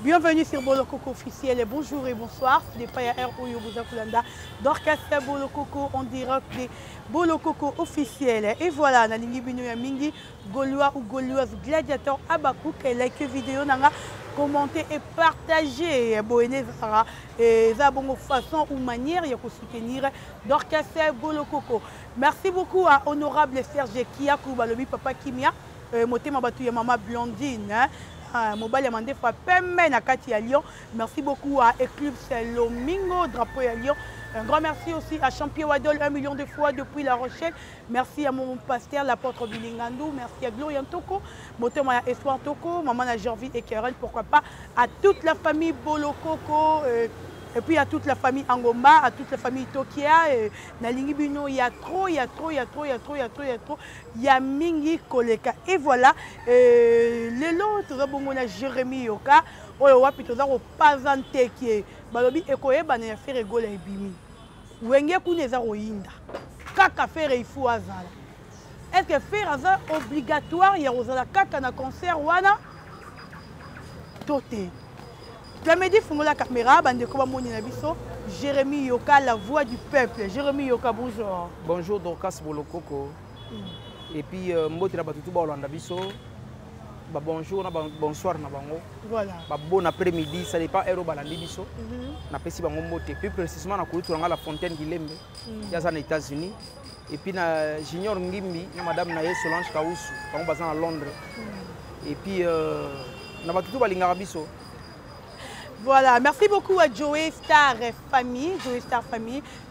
Bienvenue sur Bolokoko officiel. Bonjour et bonsoir. C'est pas R Oyo Bouzakulanda. D'Orchestre Bolokoko en direct de Bolokoko officiel. Et voilà, Nalingi Bino Yamingi, Gaulois ou Gauloise gladiateur Abakou, qui like vidéo, nanga commenter et partager. Boéné Zara et Zabongo façon ou manière de soutenir d'Orchestre Bolokoko. Merci beaucoup à Honorable Serge Kiakou, Balobi Papa Kimia, Motema Batouya Mama Blondine. Mobile Amandé Fapemme Nakati à Lyon. Merci beaucoup à Eclipse Lomingo, drapeau à Lyon. Un grand merci aussi à Champion Wadol, 1 million de fois depuis La Rochelle. Merci à mon pasteur, l'apôtre Bilingandou. Merci à Glorian Toko, Motema Espoir Toko, Maman Gervie et Keren. Pourquoi pas à toute la famille Bolokoko. Et puis à toute la famille Angomba, à toute la famille Tokia, Nalingi Bino, il y a trop, il y a Mingi Koleka. Et voilà, l'autre, bon, on a Jérémy Yoka, on a plutôt au Pazante qui est, Balobi Ekoye, Bané faire rigoler et bimi. Wenge Kuneza Royinda. Kaka faire il faut azala. Est-ce que faire azala obligatoire, il y a Rosala Kaka na concert, wana? Toté. La médie font la caméra, bande comme mon inabiso. Jérémy Yoka, la voix du peuple. Jérémy Yoka, bonjour. Bonjour Dorcas Bolokoko. Et puis Mbote na batutu ba Olanda biso. Ba bonjour na bonsoir na bango. Voilà. Ba bon après-midi, ça dépend héros balandi biso. Na pesi bango Mbote. Plus précisément na kulutu nga la Fontaine Guilembe. Ya za na États-Unis. Et puis na Junior Ngimbi, na madame na Solange Kaousu, bango bazan à Londres. Et puis na batutu ba lingara biso. Voilà, merci beaucoup à Joey Star Famille,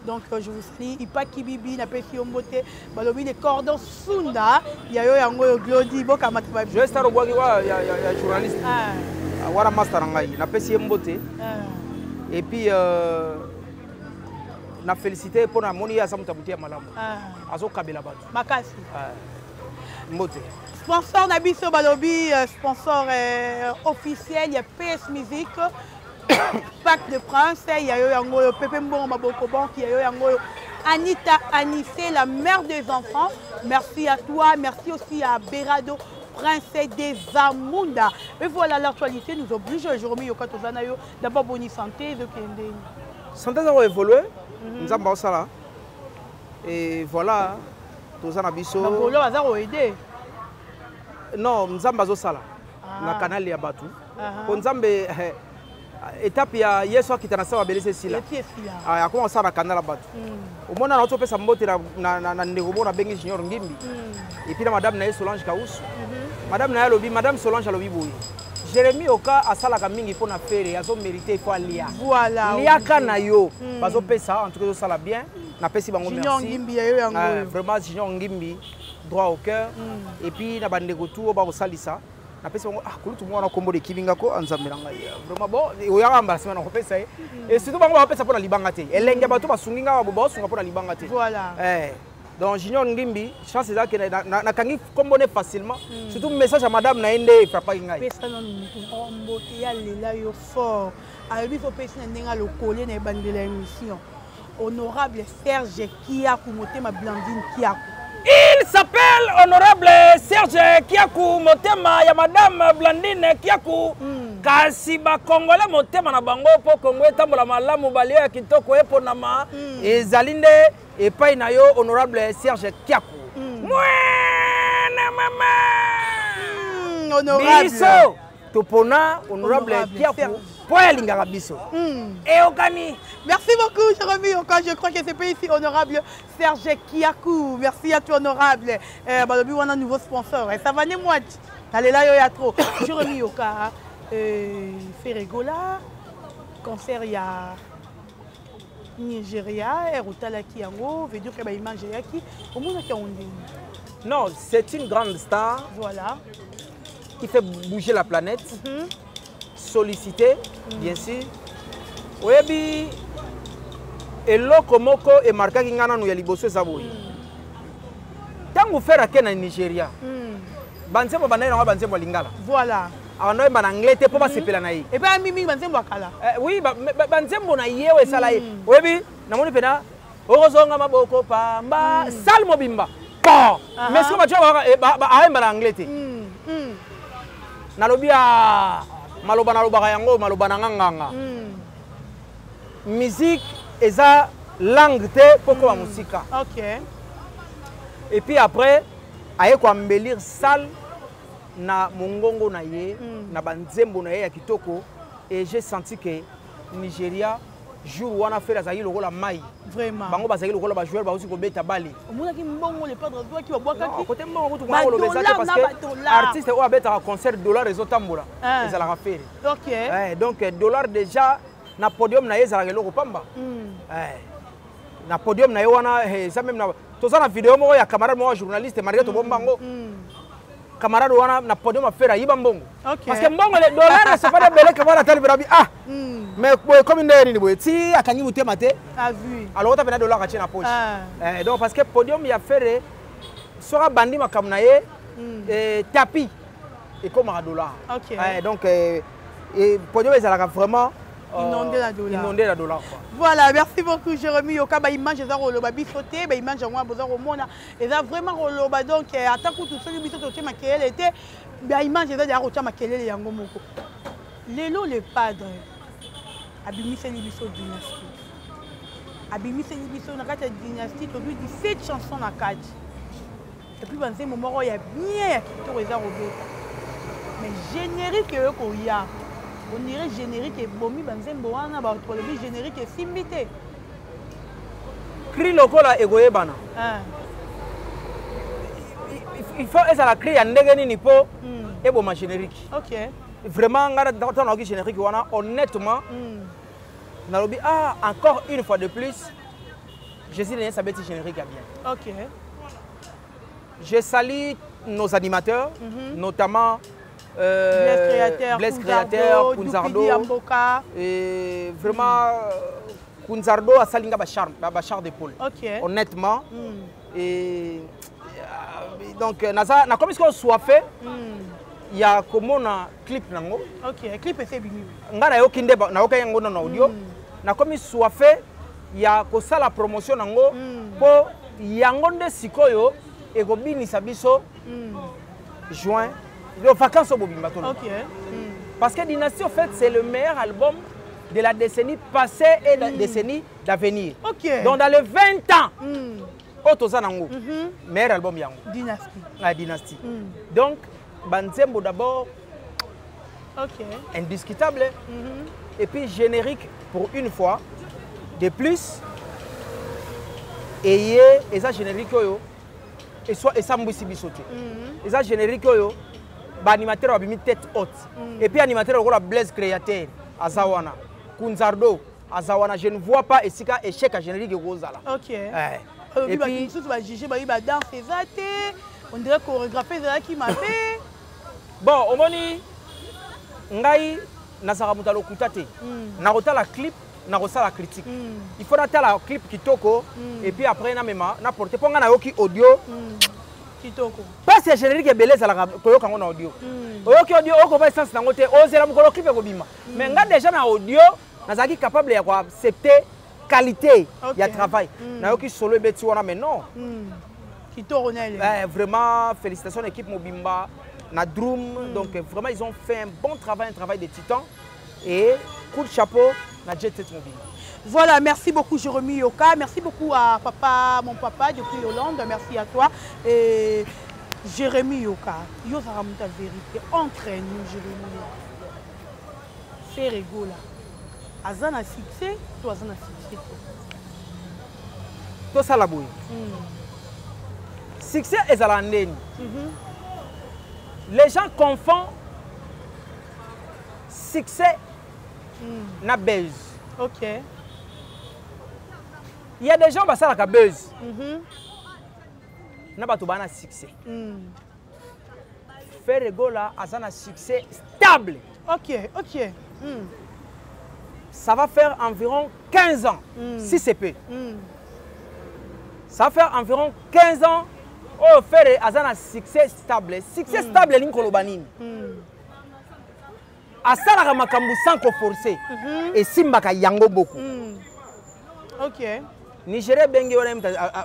Donc je vous salue, Ipa Kibibi, Napesi Ombote, Balobi les cordons Sunda, Yayo Yango Glody, Boka Matbabi. Joey Star Obwagi wa ya journaliste. Wara master ngai, Napesi Ombote. Et puis na félicité pour na moni ya samutabuti ya malamu. Azo kabela batu. Makasi. Mbote. Sponsor Nabiso Balobi, sponsor officiel, il y a PS Musique. Pack de Prince, il y a eu Pepe Mbon Maboko Bank, il y a eu Anita Anissé, la mère des enfants. Merci à toi, merci aussi à Berado, Prince des Zamunda. Et voilà, l'actualité nous oblige. Jérémy Yoka Tozanayo, d'abord bonne santé. Santé, ça va évoluer. Nous avons ça. Et voilà, Tozana Bisso. Non, nous avons ça. Na canal ya batu. Konzambe étape ya yeso akitana sawa belese sila. Ya ko ça na canal batu. Au mona na to pesa mbote na ndeko bona bengi Junior Ngimbi. Et puis madame na Solange Kaousu. Madame na lobi, madame Solange lobi boyi. Jérémy Oka asala ka mingi pona faire azo mériter il faut lia. Voilà. Lia kana yo. Bazo pesa en tout cas ça la bien. Na pesi bango merci. Junior Ngimbi ya yo yango. Vraiment Junior Ngimbi droit au cœur. Et puis na bande gotu ba salisa. Na pesi bango kulutu mwana kombo de kivinga ko anzamela ngai. Vraiment bon oyanga embarrassement na ko pesa et surtout bango ba pesa pona libanga te. Elenge bato basunginga ba bo sunga pona libanga te. Voilà. Donc Junior Ngimbi, chance ça que na kangi kombo ne facilement. Surtout message à madame na ende frappa ngai. Pesa na mutu mbote ya lela yo fort. Abi fo pesa ndenga lo coller na bandela émission. Honorable Serge Kiakou Motema Blandine Kiakou. Il s'appelle Honorable Serge Kiakou Motema ya madame Blandine Kiakou. Kasi ba Congolais Motema na bango po Congo etambola malamu balio ya kitoko eponama ezalinde epai na yo Honorable Serge Kiakou. Mwana mama. Honorable. Biso topona Honorable Kiakou. Merci beaucoup, Jérémy. Je crois que c'est pas ici, honorable Serge Kiakou. Merci à toi, honorable. On a un nouveau sponsor. Ça va, moi. Allez là, il y a trop. Jérémy Yoka, Ferregola, concert, il y a Nigeria, Erutala Kiango, veut dire qu'il y a une image qui. Non, c'est une grande star. Voilà. Qui fait bouger la planète. Sollicité, bien sûr. Oyebi eloko moko e marka ngana no ya liboso saboyi. Tangu fera ke na Nigeria. Banzembo banaira banzembo lingala. Voilà. Awano ba na anglais te po ba sepela na yi. Et ba mimi banzembo akala. Oui, banzembo na yewe sala yi. Oyebi namoni pena okozonga maboko pamba salmo bimba. Po. Mais ce que ba aimba na anglais te. Nalobia maloba na lobaka yango maloba na nganga musique eza langue te poko ba musika. OK. Et puis après aye ko embellir salle na mongongo na ye na banzembo na ye ya kitoko et j'ai senti que Nigeria jour wana fait azali lokola mai vraiment bango bazali lokola ba joueur ba aussi ko beta bali omona ki mbongo le padre doit ki ba bwaka ki côté mbongo to ko lo beza parce que artiste o abeta concert dollar ezotambola ezala rafere. OK. Donc dollar déjà na podium na ye ezala loko pamba na podium na ye wana ça même na toza na vidéo moko ya camarade mo journaliste malgré to bombango camarade wana na podium affaire yiba mbongo parce que mbongo le dollar c'est pas de belé que voilà tel birabi mais comme une ni boy ti akanyi buté maté a vu alors tu as un dollar à na poche donc parce que podium ya faire sera bandi makam na ye tapis et comme un dollar. Donc podium ezalaka vraiment inondé la dollar quoi. Voilà, merci beaucoup Jérémy Yoka. Ba image eza roloba bisoté, ba image ngwa boza romona eza vraiment roloba donc atako tout ce biso to tema kelele était ba image eza ya rocha makelele yango moko. Lelo le padre abimise ni biso dynastie. Abimise ni biso na kati dynastie to 17 chansons na kati. Et puis banze momoro ya bien to eza robeta. Mais générique ko ya on dirait générique et bomi banzembo wana ba to le générique et simbité. Cri lokola egoyebana. Il faut esa la cri ya ndenge nini po eboma générique. OK. Vraiment ngara dans na générique wana honnêtement nalobi encore une fois de plus Jésus n'est pas bête générique à bien. OK. Je salue nos animateurs notamment Blaise Créateur, Kunzardo, et vraiment Kunzardo a salinga bachar d'épaule. Honnêtement. Et donc na comme ce qu'on soit fait, il y a comme un clip nango. OK, clip c'est bien. Ngara yo kinde na oka yango na audio. Na comme soit fait, il y a ko la promotion nango po yango nde sikoyo e ko binisa biso juin. Les vacances au Bobimba. Parce que Dynastie, en fait, c'est le meilleur album de la décennie passée et de la décennie d'avenir. Donc, dans les 20 ans, Otozanango, meilleur album Yango. Dynastie. La Dynastie. Donc, Banzembo d'abord, indiscutable. Et puis, générique pour une fois, de plus. Et ça, générique, et ça, Mbouissi Bissoté. Et ça, générique, animateur a mis tête haute et puis animateur a Blaise Créateur Azawana Kunzardo Azawana je ne vois pas esika échec à générique Rosala. OK. Et puis tout va juger ba danse ezate on dirait chorégraphe ezala qui m'a fait bon omoni ngai nazara mutalo kutate na rotala clip na rosala critique il faut la clip kitoko et puis après na mema na porter ponga na yoki audio kitoko parce que générique belé ça la koyoka ngona audio oyoki audio oko ba essence nango te ozela mukolo clip ko bima mais nga déjà na audio nazaki capable ya ko accepter qualité ya travail na yoki solo beti wana mais non kitoko na ele vraiment félicitations l'équipe Mobimba na Drum donc vraiment ils ont fait un bon travail, un travail de titan et coup de chapeau na Jet Set Mobimba. Voilà, merci beaucoup Jérémy Yoka, merci beaucoup à papa, mon papa depuis Hollande, merci à toi. Et Jérémy Yoka, yo ça ramène ta vérité, entraîne-nous Jérémy Yoka. C'est rigolo. Azana succès, toi azana succès. Toi ça la bouille. Succès est à l'année. Les gens confondent succès na buzz. OK. Il y a des gens qui ont buzz. N'a pas tout bana succès. Faire rigola a un succès stable. OK. Ça va faire environ 15 ans, si c'est peu. Ça va faire environ 15 ans. Oh, faire un succès stable. Succès stable, c'est ce asala makambu sans ko forcer et simbaka yango beaucoup. OK. Nigeria bengi wana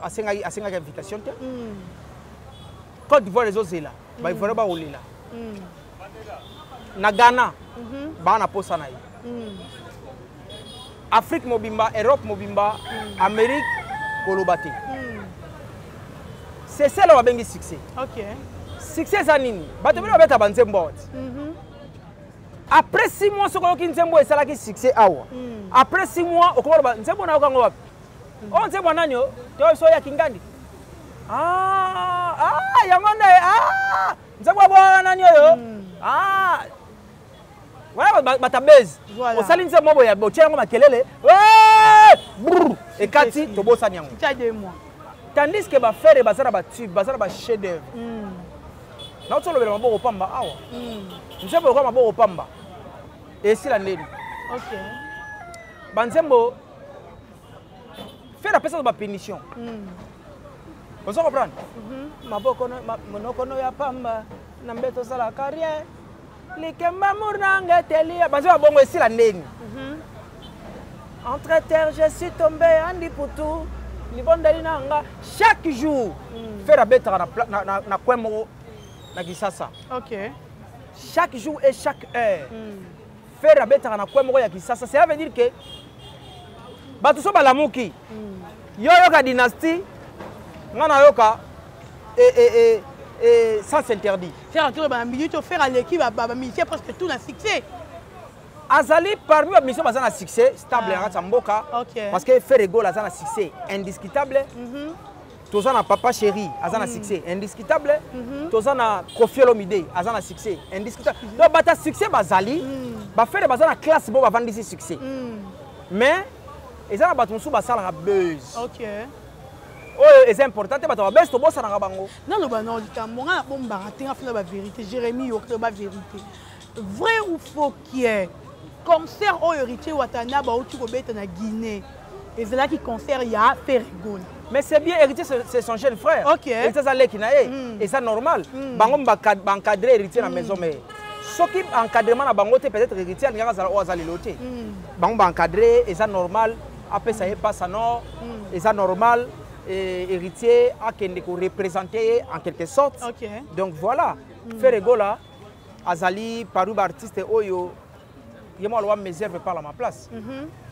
asenga invitation te. Côte d'Ivoire les autres là. Ba Ivoire ba olela. na Ghana bana posa na ye Afrique mobimba Europe mobimba Amérique koloba te c'est ça là babengi succès. OK. Succès ça nini bato bino beta banzembo après 6 mois sokoyoki nzembo esalaki succès awa après 6 mois okoba nzembo na okango wapi o nzembo nani o to so ya kingandi yango nde nzembo bwana nani oyo voilà batabeze osali nzembo boya botiango makelele ekati tobosa nyango tandis que ba faire bazara ba tube bazara ba chef d'œuvre na otso lobela maboko pamba awa nzembo ko maboko pamba esila ndeni OK banzembo faire apesa ba punition vous comprenez maboko monoko no ya pamba na mbeto sala carrière likemba murnanga telia banzembo bongo esila ndeni entre terre je suis tombé andi putu chaque jour, faire la bête na kwemo na Kisasa. OK. Chaque jour et chaque heure, faire la bête na kwemo ya Kisasa. Ça veut dire que batu so balamuki. Yoka dynastie, ngana yoka ça s'interdit. Faire tout ba minute faire à l'équipe ba ministère presque tout na succès. Azali parmi les missions bazana succès stable en Mboka parce que faire égol azana succès indiscutable. Tozana papa chéri azana succès indiscutable. Tozana Kofi Olomide azana succès indiscutable. Donc bata succès bazali ba faire bazana classe bo ba vendre ici succès. Mais ezana batu musu basala buzz. OK. Oh, c'est important te bata buzz to bossa na bango. Non lo ba non likambo nga bomba ratinga fina ba vérité Jérémy yo ba vérité. Vrai ou faux qui est concert au héritier Watana Baouti Kobeta na Guinée. Et c'est là qui concert ya Ferrigol. Mais c'est bien, héritier c'est son jeune frère. OK. Et ça ça lekinae et ça normal. Bango ba encadrer héritier na maison mais ce qui encadrement na bango te peut-être héritier ngaka za ozali loté. Bango ba encadrer et ça normal après ça passe à nord et ça normal et héritier a kende ko représenter en quelque sorte. OK. Donc voilà, Ferrigol là azali paru ba artiste oyo yemo alwa me serve par ma place.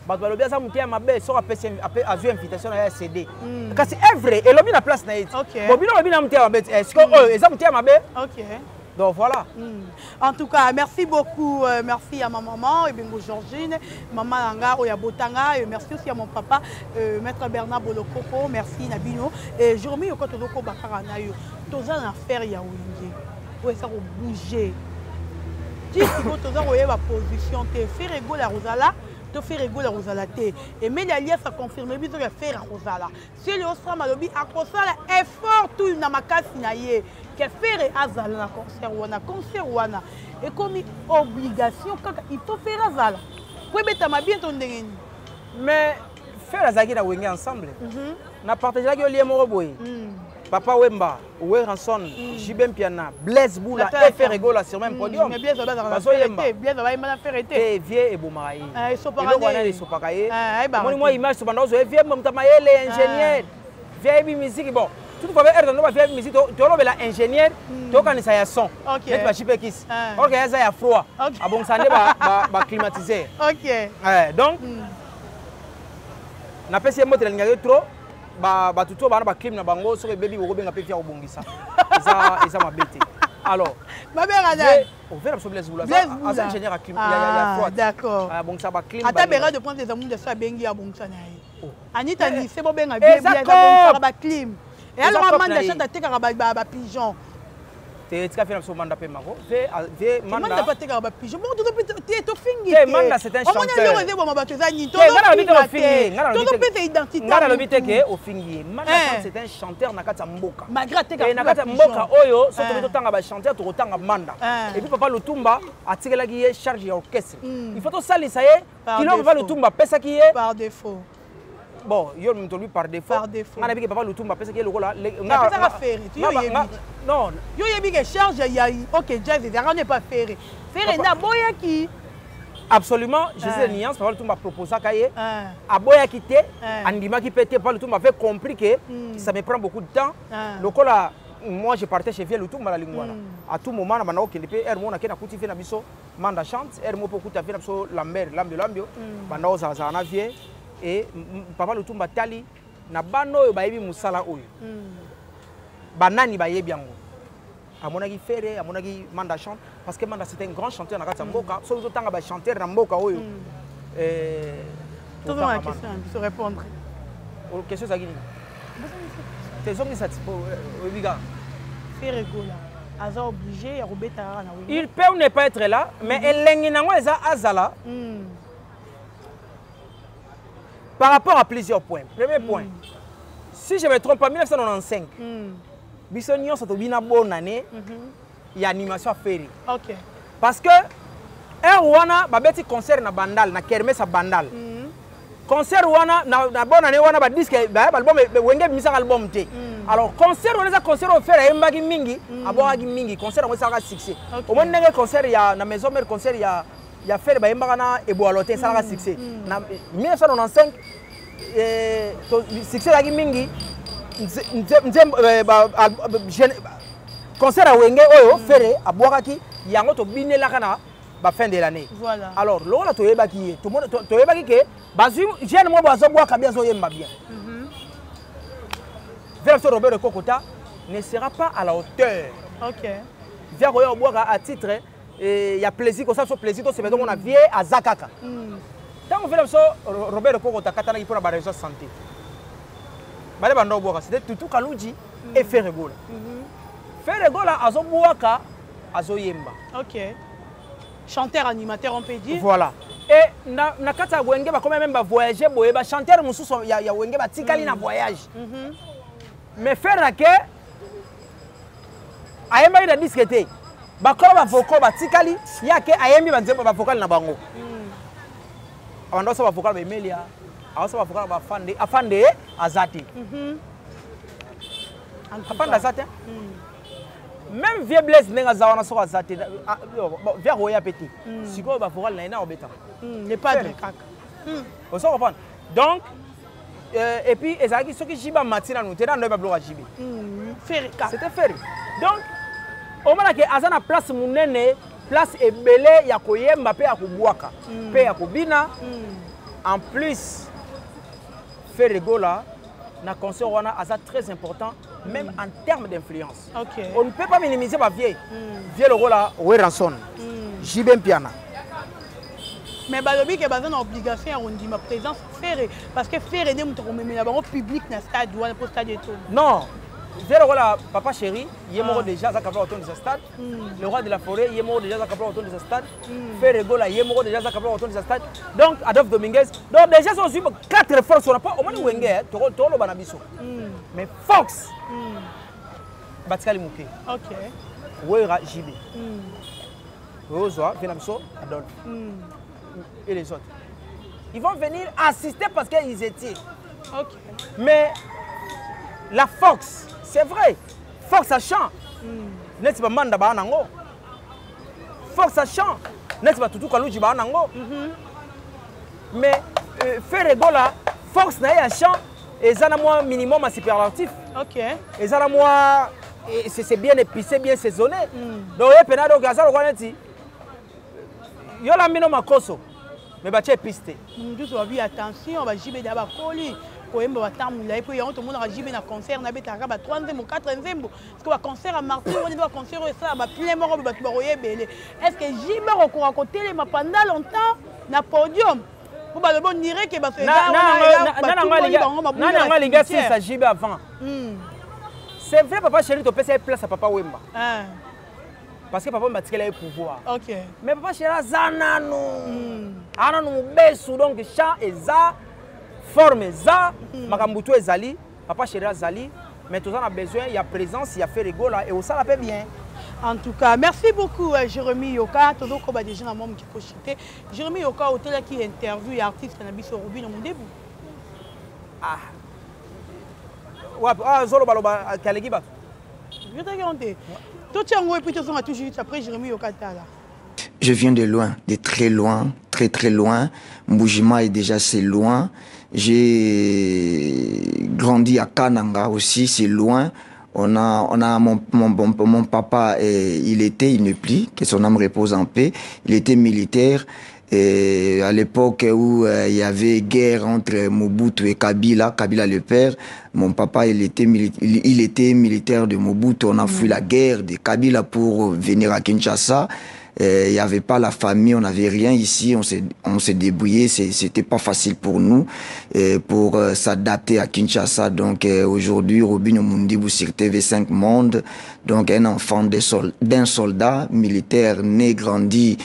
Bato balobi aza mutia mabe so a vu invitation à CD. Kasi evre elobi na place na yiti. Bobino lobi na mutia mabe est-ce que eza mutia mabe? OK. Donc voilà. En tout cas, merci beaucoup. Merci à ma maman, Ebengo Georgine, maman Langa, Oya Botanga, et merci aussi à mon papa, Maître Bernard Bolokoko, merci Nabino. Et je remets au côté de Loko Bakarana, Toza l'affaire Yaouyé. Ouais, ça va bouger. Si tu as une position, tu fais égaux la Rosala, tu fais égaux la Rosala. Et mais l'alliance a confirmé que tu fais la Rosala. Si le Osram a lobby à Rosala, effort tout na makasi na ye, que faire Azala na concert wana. Et comme obligation, il faut faire Azala. Oui, mais tu as bien ton dégât. Mais faire Azaki na wenge ensemble. Na partager avec le lien moroboy. Papa Wemba, Oueranson, Jibem Piana, Blaise Boula, et Ferregola sur le même podium. Mais bien, ça va dans la vérité. Bien, ça va dans la vérité. Et vieux et Boumaï. Ils sont pas là. Ils sont pas là. Moi, image sur Bandozo, et vieux Montamaël, ingénieur. Vieille musique, bon. Tout le monde va faire musique. Tu as là ingénieur, tu as connaissé un son. Ok. Tu vas chiper kiss. Ok, ça y a froid. Ah bon, ça n'est pas climatisé. Ok. Donc, n'a pas essayé de mettre trop. Ba tuto bana ba clim na bango so baby go benga pe fia obongisa ça m'a bêté alors ma mère ana on verra sur Blaise Boula ça ingénieur à clim il y a froid d'accord bon ça ba clim ata bera de prendre des amours de ça bengi ya bongisa na ye Anita ni c'est bon benga bien ça ba clim et alors amanda chata te ka ba pigeon te tika faire sur manda pe mako ve manda pas te ka ba pigeon bon tu to fingi te manda c'est un chanteur on a le bon ba teza ni to to identité ngara lo biteke o fingi manda c'est un chanteur na kata mboka malgré te ka na kata mboka oyo so to tanga ba chanteur to tanga manda et puis papa Lutumba atikela ki ye charge ya orchestre il faut to salisa ye kilo papa Lutumba pesa ki ye par défaut. Bon, yo me tolu par défaut. Par défaut. On a vu que papa Lutumba pesa ki lokola. Na pesa ka faire. Non. Yo yebi que charge ya OK jazz on n'est pas faire. Faire na boya ki. Absolument, je sais nuance papa Lutumba proposa kaye. A boya ki te, andima ki pété papa Lutumba fait compris que ça me prend beaucoup de temps. Lokola moi je partais chez Vieux Lutumba la Lingwana. À tout moment, on a occupé Hermo, on a kuti fait nabiso manda chante, Hermo pour kuti fait nabiso Lambert, Lambio, banda za na Vieux et papa Lutumba tali na bano yo bayebi musala oyo. Banani bayebi yango. À mon avis Ferré, à mon avis Manda chante parce que Manda c'était un grand chanteur na kati mboka, so zo tanga ba chanteur na mboka oyo. Tout ma question, je répondre. Aux questions ça gini. Tes hommes satisfaits Obiga. Ferré gola. Aza obligé ya robeta na oui. Il peut ou ne pas être là, mais elengi nango eza azala. Par rapport à plusieurs points. Premier point. Si je ne me trompe pas, 1995. Biso nyonso to bina bonne année. Il y a animation à faire. OK. Parce que wana babeti concert na Bandal na kermesse à Bandal. Concert wana na bonne année wana ba disque ba album wenge misa album te. Alors concert wana za concert au faire embagi mingi, abogagi mingi, concert wana ça succès. Au moins nenge concert ya na maison mère concert ya faire ba embanga na eboalote ça a succès. Na 1995 succès lagi mingi concert à wenge oyo faire abogaki yango to binelaka na ba fin de l'année. Voilà. Alors, là, tu es baki, tout le monde, tu es baki que, basu, j'ai le mot basu bois kabia zo yemba bien. Verso Robert de Kokota ne sera pas à la hauteur. OK. Via Roya bois à titre, il y a plaisir, comme ça, ce plaisir, c'est maintenant on a vie à Zakaka. Tant on fait le Robert de Kokota, katana qui pour la raison santé. Malé bando bois, c'était tout Kalouji et Ferregola. Ferregola azo bois ka azo yemba. OK. Chanteur animateur on peut dire. Voilà. Et na kata wenge ba comme même ba voyager boye ba chanteur mususu ya wenge ba tikali na voyage. Mais faire que ayemba ina disquete. Ba ko ba vocal ba tikali ya ke ayembi ba nzembo ba vocal na bango. Abando so ba vocal ba Emilia. Aso ba vocal ba afande azati. Afande azati. Même vieux Blaise n'est zawana so azati via roya petit. Siko ba vocal na ina obeta. Ne pas de caca. On se comprend. Donc et puis ezaki soki jiba matina nous tena ndo ba bloka jibi. C'était ferry. Donc au moment que azana place munene, place ebele ya koyemba pe ya kubwaka, pe ya kubina. En plus faire rigola na concert wana aza très important même en termes d'influence. Okay. On ne peut pas minimiser ma vieille. Vieille le rôle là Weranson. Jibem Piana. Mais balobi que bazana obligation on dit ma présence faire parce que faire aider mon même là au public na stade ou pour stade et tout. Non. Vieille le rôle là papa chéri, il est mort déjà ça capable autour de ce stade. Le roi de la forêt, il est mort déjà ça capable autour de ce stade. Faire rigola, il est mort déjà ça capable autour de ce stade. Donc Adolphe Dominguez. Donc déjà sont sur 4 forces on n'a pas au moins Wenger, tolo banabiso. Mais Fox Batikali Mouké. OK. Wera JB. Rosoa, Venamso, Adolphe. Et les autres. Ils vont venir assister parce qu'ils étaient. OK. Mais la Fox, c'est vrai. Fox ça chante. N'est-ce pas Manda Banango? Fox ça chante. N'est-ce pas Tutu Kalouji Banango? Mais Ferregola, Fox n'a pas chant. Et ça n'a moi minimum à superlatif. OK. Et ça n'a moi c'est bien épicé, bien saisonné. Donc il y a penado gaza le connaît. Yo la mino makoso. Mais ba tché piste. Nous doit bien attention, ba jibe d'aba koli. Koyemba ba tamula et puis on tout le monde a jibe na concert na betaka ba 3e ou 4e parce que ba concert à Marseille on doit concert ça ba plein mort ba royer belé. Est-ce que jibe recours à côté les pendant longtemps na podium? Pour ba le bon dirait que ba c'est non les gars ça jibe avant. C'est vrai papa chéri tu peux faire place à papa Wemba. Parce que papa m'a tiré le pouvoir. OK. Mais papa chéri zanano. Ana no besu donc chat eza forme eza makambutu ezali papa chéri azali mais tout ça on a besoin il y a présence il y a fait rigola et ça la fait bien. En tout cas, merci beaucoup Jérémy Yoka. Tout le monde déjà dans mon qui cochité. Jérémy Yoka hôtel qui interview artiste cannabis au Rubin au début. Ah. Ouais, zolo baloba kalegi ba. Je te garantis. Tout tient et puis tu sont toujours après Jérémy Yoka là. Je viens de loin, de très loin, très loin. Mbujima est déjà c'est loin. J'ai grandi à Kananga aussi, c'est loin. On a mon papa, il ne plie, que son âme repose en paix. Il était militaire. Et à l'époque où il y avait guerre entre Mobutu et Kabila le père, mon papa il était militaire de Mobutu. On a fui la guerre de Kabila pour venir à Kinshasa. Il n'y avait pas la famille, on n'avait rien ici, on s'est débrouillé, c'était pas facile pour nous pour s'adapter à Kinshasa. Donc aujourd'hui, Robinho Mundimbu sur TV5 Monde, donc un enfant d'un soldat militaire né, grandi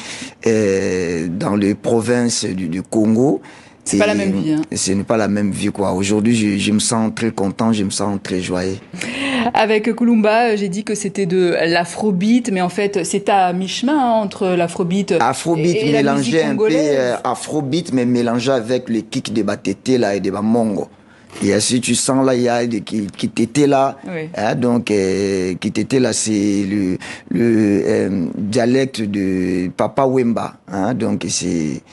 dans les provinces du Congo. C'est pas la même vie. Hein. Ce n'est pas la même vie, quoi. Aujourd'hui, je me sens très content, je me sens très joyeux. Avec Kulumba, j'ai dit que c'était de l'afrobeat, mais en fait, c'est à mi-chemin entre l'afrobeat et la musique congolaise. Un peu afrobeat, mais mélangé avec les kicks de Batete là et de Bamongo. Et si tu sens là, il y a des qui t'étaient là. Oui. Hein, donc, qui t'étaient là, c'est le dialecte de Papa Wemba. Hein, donc, c'est,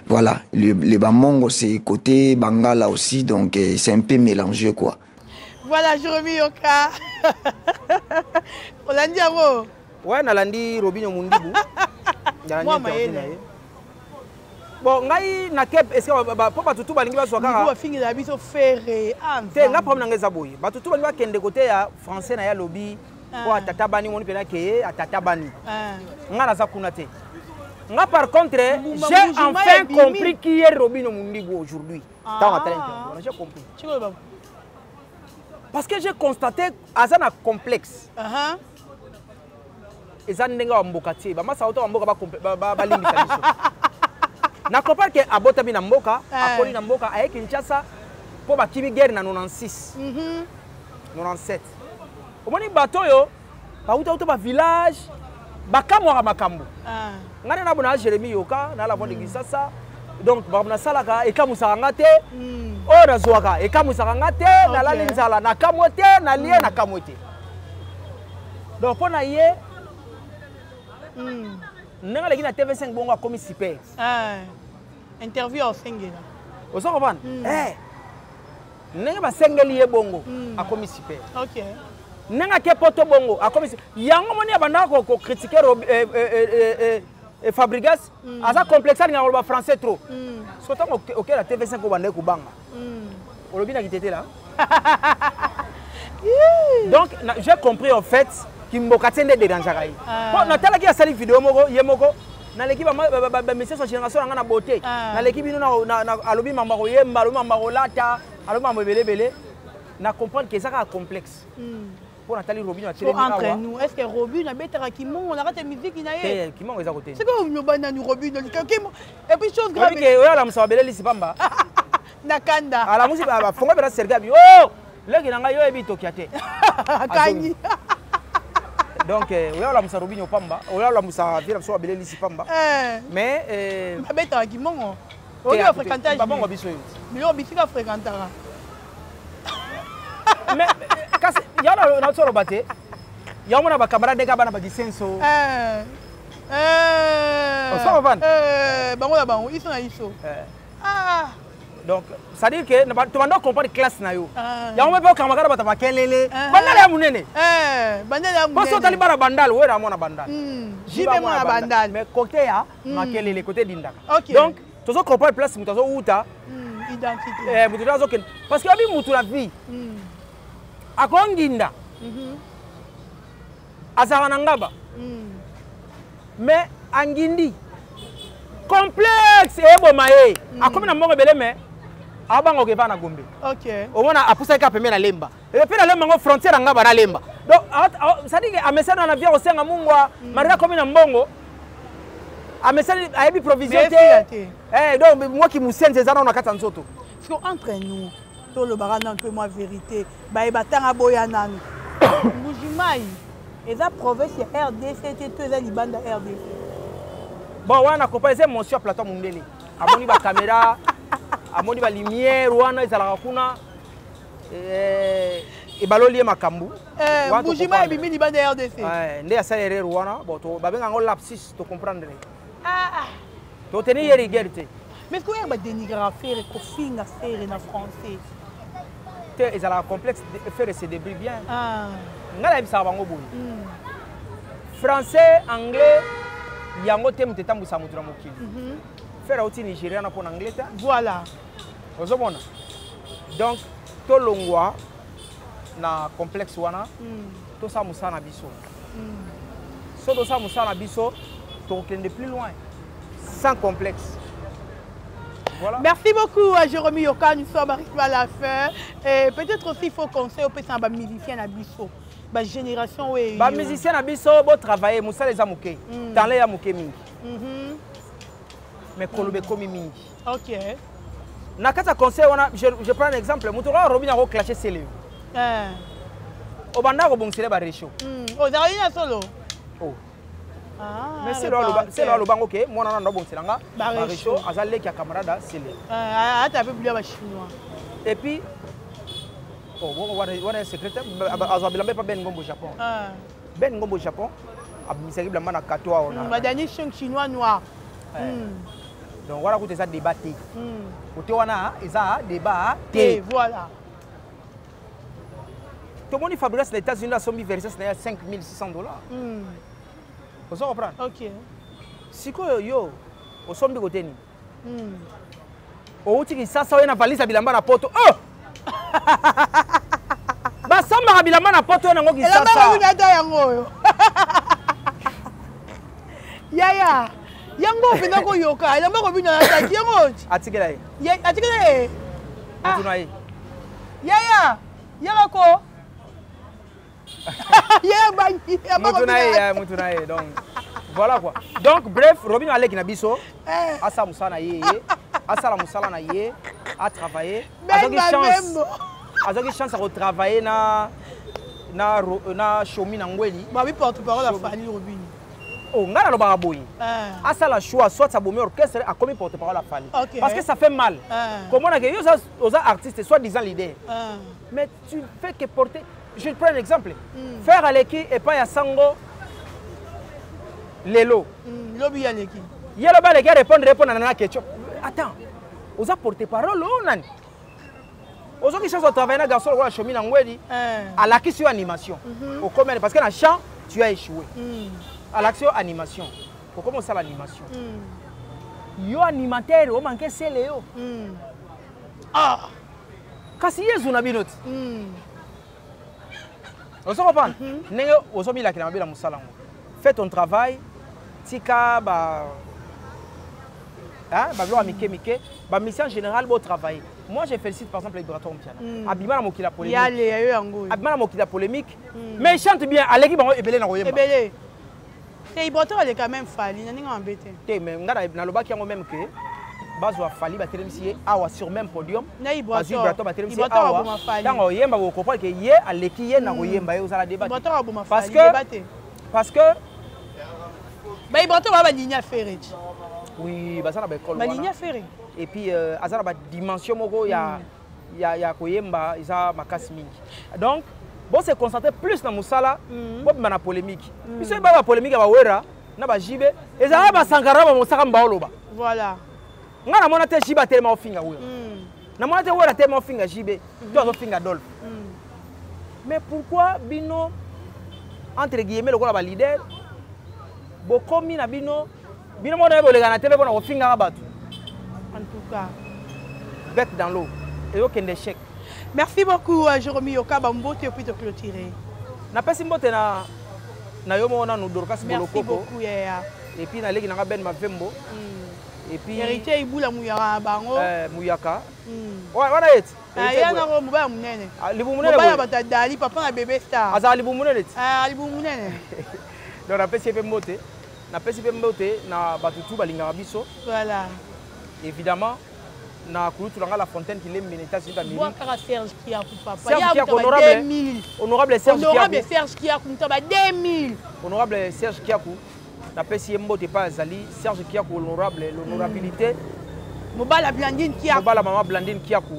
voilà. Les Bamongo, c'est côté Bangala aussi. Donc, c'est un peu mélangé, quoi. Voilà, Jérémy Yoka. Olandi Aro. Ouais, Nalandi Robinho Mundimbu. Moi, Maëlle. Bon, ngai na kep est-ce que papa tutu balingi ba swaka ba fingi la biso ferré te nga problème ngeza boy ba tutu balingi ba kende côté ya français na ya lobby ko atata bani moni pena ke atata bani nga na za kuna te nga par contre j'ai enfin compris qui est Robinho Mundimbu aujourd'hui dans ma talent j'ai compris parce que j'ai constaté azana complexe ezan ndenga wa mboka tie ba masa auto wa mboka ba lingi biso na compare que abota bi na mboka akoli na mboka aye Kinshasa po ba kibi guerre na 96 97 omoni bato yo ba uta ba village ba kamwa makambo ngane na bona Jérémy Yoka na la bonde Kinshasa donc ba na salaka e kamusa ngate o na zwaka e kamusa ngate na la linzala na kamote na lié na kamote donc pona ye Nanga legi na TV5 bongo a commis super. Interview au Sengela. Vous comprenez? Nanga ba Sengeli ye bongo a commis super. OK. Nanga ke poto bongo a commis. Yango moni abanda ko critiquer Fabregas aza complexe nga ba français trop. Soto OK la TV5 ko banda ko banga. Olobi na kitete là. Donc j'ai compris en fait Kimbokatende dérangerait. Bon, natala ki asali vidéo moko yemoko na l'équipe ba message sur génération nga na beauté. Na l'équipe bino na alobi mama ko yemba, alobi mama ko lata, alobi mama belé na comprendre que ça a complexe. Pour Nathalie Robinho a télé entre nous, est-ce que Robinho a bettra Kimon, on arrête la musique il a yé. Kimon est à côté. C'est comme nous bana nous Robinho Kimon. Et puis chose grave. Oui que oya la msa belé lisipamba. Nakanda. Ala musique ba fonga bera sergabi. Oh! Leki nanga yo ebito kiate. Kanyi. Donc, on a la moussa Robinho Pamba, on a la moussa Vira Soa Belé Lissi Pamba. Mais. Babeta Akimongo. On a fréquenté. Papa on a biso. Mais on a biso fréquenté. Mais, quand il y a la autre baté, il y a mon camarade de Gabana Badisenso. On s'en va. Bango la bango, ils sont à Iso. Donc, ça veut dire que tu vas comprendre classe na yo. Ya on pas kamagara bata makelele. Bandala ya munene. Bandala ya munene. Parce que tali bara bandal, we ra mona bandal. Jibe mona bandal. Mais côté ya makelele côté dindaka. Donc, tu vas comprendre place mutu zo uta. Identité. Mutu zo ken. Parce que abi mutu la vie. Akonginda. Azana ngaba. Mais angindi. Complexe et bomaye. Akomi na mbongo belé mais abango ke bana gombe. OK. Omona apusa ka pemena lemba. Et puis na lemba ngo frontière nga bana lemba. Donc ça dit que a message na via osenga mungwa marika komi na mbongo. A message a ebi provision te. Donc moi qui musenze zana na kata nzoto. Parce que entre nous tout le barana que moi vérité ba e batanga boyana. Mujimai eza province RDC te to za libanda RDC. Bon, on a comparé monsieur Platon Mundele. Amoni ba caméra, amoni ba lumière, wana ezala kuna et balolié makambu. Bujima ebimi libanda RDC. Ndé asalere wana, bon to ba benga ngo lapsus to comprendre. To tenir rigueur. Mais est-ce que ba dénigrer faire ko finga faire na français? Te ezala complexe faire se débrouiller bien. ngala ebisa bango boye français anglais yango te mutu etambwisa motu na mokili faire auti Nigeria na pona anglais ta voilà ozomona donc tolongwa na complexe wana tosala mosala na biso so tosala mosala na biso tokokende plus loin sans complexe. Voilà. Merci beaucoup Jérôme Yoka, nous sommes arrivés à la fin. Et peut-être aussi il faut conseiller aux musiciens à biso. Ba génération oui. Ba musicien à biso bo travailler musala les amuke. Dans les amuke mingi. Mais kolobe komi mingi. OK. Na kata conseil on a je prends un exemple, mutora Robin a clasher sélé. Obanda ko bongsele ba réchaud. Oh Darina solo. Oh. Mais c'est là le bango que moi on a bon selanga Barisho azalé qui a camarade sélé. Ah tu as plus le chinois. Et puis oh on est secrétaire azabilamba pas Ben Ngombo Japon. Ben Ngombo Japon abmiseri blamba na katoa on a. Madani chinois noir. Donc voilà que ça débatté. Côté wana ça débat et voilà. Tout le monde fabrique les États-Unis la somme versée c'est $5,600. Vous comprenez? OK. Si quoi yo, au sombi côté ni. Au outil ça ça na valise bilamba na poto. Oh! Ba samba bilamba na poto na ngoki ça ça. Elamba na yango. Yaya. Yango bina ko yoka, elamba ko bina na taki yango. Atikela ye. Ye atikela ye. Mutuna ye. Yaya. Yaya ko. Mutuna ye donc voilà quoi. Donc bref, Robin Alek na biso asa musana ye asa la musala na ye a travailler azoki chance à travailler na Chomi na Ngweli. Ba oui porte-parole a Fali Robin. Oh ngala lo ba boyi. Asa la choix soit ça bomé orchestre a comme porte-parole a Fali. Parce que ça fait mal. Comment on a que yo aux artistes soit disant l'idée. Mais tu fais que porter. Je te prends un exemple. Faire à l'équipe et pas à Sango. Lelo. Lobby à l'équipe. Il y a le bas les gars répondre à la question. Attends. Vous avez porté parole ou non? Vous avez chance de travailler dans le garçon de Chomi Nangwedi. À l'action animation. Au commun parce que dans le chant tu as échoué. À l'action animation. Faut commencer l'animation. Yo animateur, on manque c'est Léo. Ah. Kasi yezu na binot. Vous comprenez? Fais ton travail. Tika ba ba mission générale beau travail. Moi je félicite par exemple les Braton Piana. Abima na mokila polémique. Abima na mokila polémique. Mais il chante bien. Aleki bango ebele na koyemba. Ebele. Et Braton elle est quand même Fali, nani ngambete. Té mais ngara na lobaki yango même que Bazo a Fali ba telemisi awa sur même podium. Braton ba telemisi awa. Tango yemba ko comprendre que ye aleki ye na koyemba yo sala débat. Parce que bah Braton va Nina Ferret. Oui, bah ça na ba école. Nina Ferret. Et puis azara ba dimension moko ya koyemba isa makasi mingi. Donc bon se concentrer plus na musala bo na polémique. Biso ba polémique ba wera na ba jibe ezala ba sankara ba musaka mbaoloba. Voilà. Ngana mona te jiba tellement ofinga wera. Na mona te wera tellement ofinga jibe, tu as ofinga Dolph. Mais pourquoi bino entre guillemets le ba leader bokomi na bino mona bolega na télé bona ofinga batu. En tout cas, bec dans l'eau et aucun échec. Merci beaucoup Jérôme Yoka Bambote puis de clôturer. Na pesi mbote na yo mona no Dorcas Bolokoko. Merci beaucoup Yaya. Et puis na leki na Ben Mavembo. Et puis héritier Ibula Muyaka bango. Muyaka. Ouais, wana yet. Ya na ko mubaya munene. Libu munene. Mubaya batadali papa na bébé star. Aza libu munene. Libu munene. Donc na pesi mbote. Na pesi mbote na batutu balinga biso. Voilà. Évidemment na kulutulanga la fontaine qui l'aime meneta sur la mairie. Moi Serge qui a papa. Serge qui a honorable Serge qui a. Honorable Serge qui a kumtaba 2000. Honorable Serge qui a ku. Na pesi mbote pas Zali Serge qui a ku honorable l'honorabilité. Mobala Blandine qui a. Mobala maman Blandine qui a ku.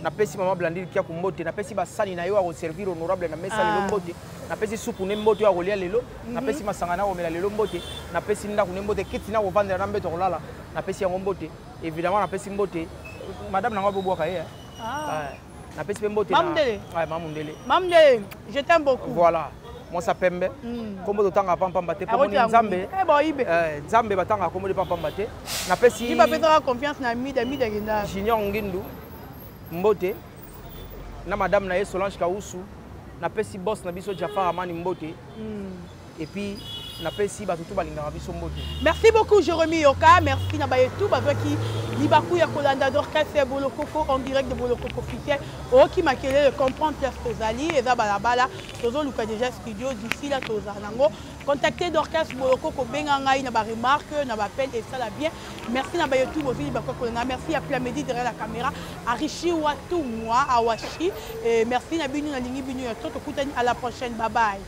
Na pesi maman Blandine qui a ku mbote na pesi basani na yo a servir honorable na mesa le mbote. Na pesi soupe ne mbote a kolia lelo. Na pesi masangana o mela lelo mbote. Na pesi nda ku ne mbote kiti na ko vendre na mbeto kolala. Na pesi yango mbote. Évidemment na pesi mbote. Madame Nanga Boboka hier. Na pesi mbote na. Mamdele. Ouais, Mamdele. Mamdele, je t'aime beaucoup. Voilà. mwasa pembe kombo totanga pampamba te pomoni nzambe nzambe batanga kombo de pampamba te napesi confiance na mida kenda Junior Ngindu mbote na madame na Solange Kausu napesi boss na biso Jafar Amani mbote et puis napesi batutu balingaka biso mbote. Merci beaucoup Jérémy Yoka, merci na bayetu bazwaki libaku ya kolanda Dorcas Bolokoko en direct de Bolokoko officiel oki makele le comprendre place tozali eza balabala tozo luka déjà studio d'ici là tozanango contactez Dorcas Bolokoko benga ngai na ba remarque na ba appel et ça la bien. Merci na bayetu bozili libaku kolanda, merci à Plamedi derrière la caméra Arishi Watu moi Awashi et merci na binu na lingi binu ya toto kutani à la prochaine, bye bye.